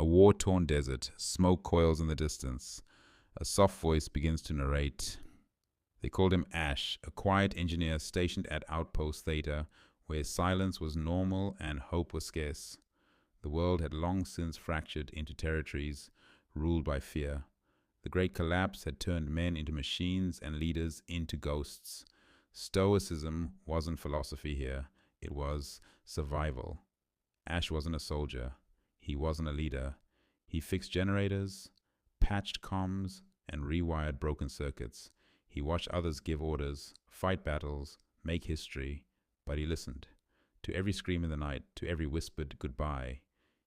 war-torn desert, smoke coils in the distance. A soft voice begins to narrate. They called him Ash, a quiet engineer stationed at Outpost Theta, where silence was normal and hope was scarce. The world had long since fractured into territories ruled by fear. The Great Collapse had turned men into machines and leaders into ghosts. Stoicism wasn't philosophy here, it was survival. Ash wasn't a soldier. He wasn't a leader. He fixed generators, patched comms, and rewired broken circuits. He watched others give orders, fight battles, make history, but he listened. To every scream in the night, to every whispered goodbye.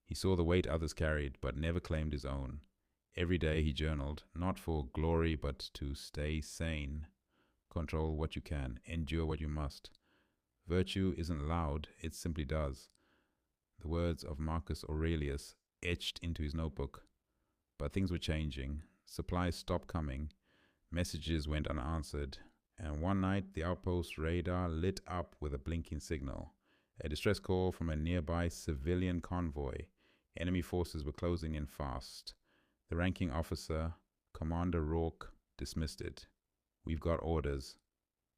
He saw the weight others carried, but never claimed his own. Every day he journaled, not for glory, but to stay sane. Control what you can, endure what you must. Virtue isn't loud, it simply does. The words of Marcus Aurelius etched into his notebook. But things were changing. Supplies stopped coming. Messages went unanswered. And one night, the outpost radar lit up with a blinking signal. A distress call from a nearby civilian convoy. Enemy forces were closing in fast. The ranking officer, Commander Rourke, dismissed it. We've got orders.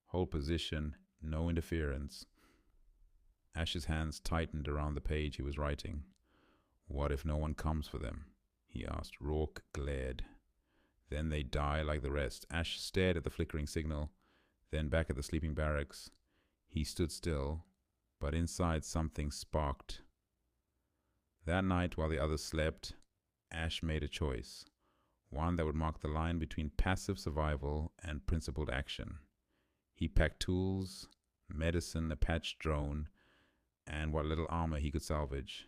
Hold position, no interference. Ash's hands tightened around the page he was writing. What if no one comes for them? He asked. Rourke glared. Then they die like the rest. Ash stared at the flickering signal, then back at the sleeping barracks. He stood still, but inside something sparked. That night, while the others slept, Ash made a choice, one that would mark the line between passive survival and principled action. He packed tools, medicine, a patched drone, and what little armor he could salvage.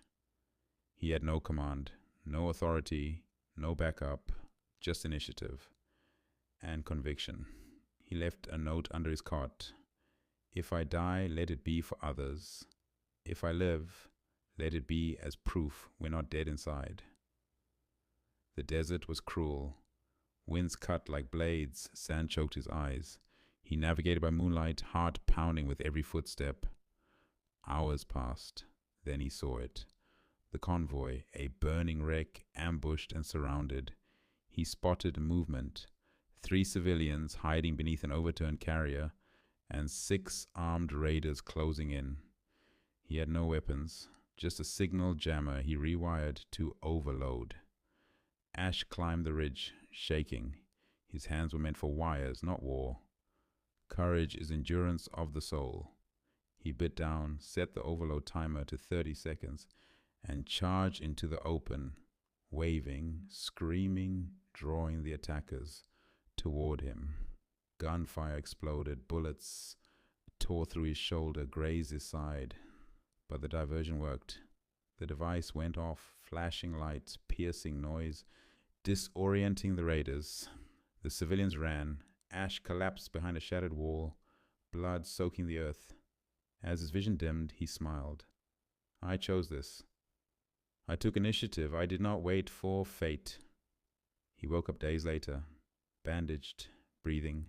He had no command, no authority, no backup, just initiative and conviction. He left a note under his cot. If I die, let it be for others. If I live, let it be as proof we're not dead inside. The desert was cruel. Winds cut like blades, sand choked his eyes. He navigated by moonlight, heart pounding with every footstep. Hours passed, then he saw it. The convoy, a burning wreck, ambushed and surrounded. He spotted movement. 3 civilians hiding beneath an overturned carrier, and 6 armed raiders closing in. He had no weapons, just a signal jammer he rewired to overload. Ash climbed the ridge, shaking. His hands were meant for wires, not war. Courage is endurance of the soul. He bit down, set the overload timer to 30 seconds, and charged into the open, waving, screaming, drawing the attackers toward him. Gunfire exploded, bullets tore through his shoulder, grazed his side. But the diversion worked. The device went off, flashing lights, piercing noise, disorienting the raiders. The civilians ran. Ash collapsed behind a shattered wall, blood soaking the earth. As his vision dimmed, he smiled. I chose this. I took initiative. I did not wait for fate. He woke up days later, bandaged, breathing.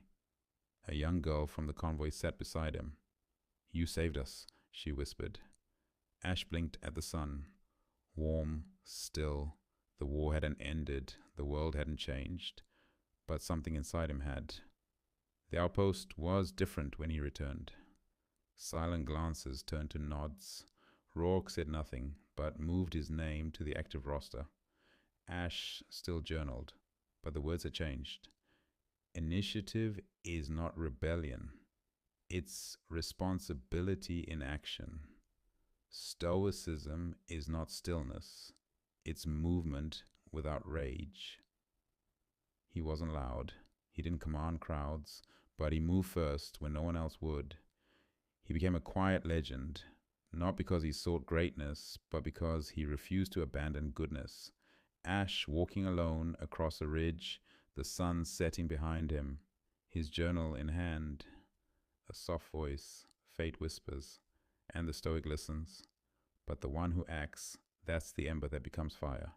A young girl from the convoy sat beside him. You saved us, she whispered. Ash blinked at the sun. Warm, still. The war hadn't ended. The world hadn't changed. But something inside him had. The outpost was different when he returned. Silent glances turned to nods. Rourke said nothing, but moved his name to the active roster. Ash still journaled, but the words had changed. Initiative is not rebellion. It's responsibility in action. Stoicism is not stillness. It's movement without rage. He wasn't loud. He didn't command crowds, but he moved first when no one else would. He became a quiet legend, not because he sought greatness, but because he refused to abandon goodness. Ash walking alone across a ridge, the sun setting behind him, his journal in hand. A soft voice, fate whispers, and the Stoic listens. But the one who acts, that's the ember that becomes fire.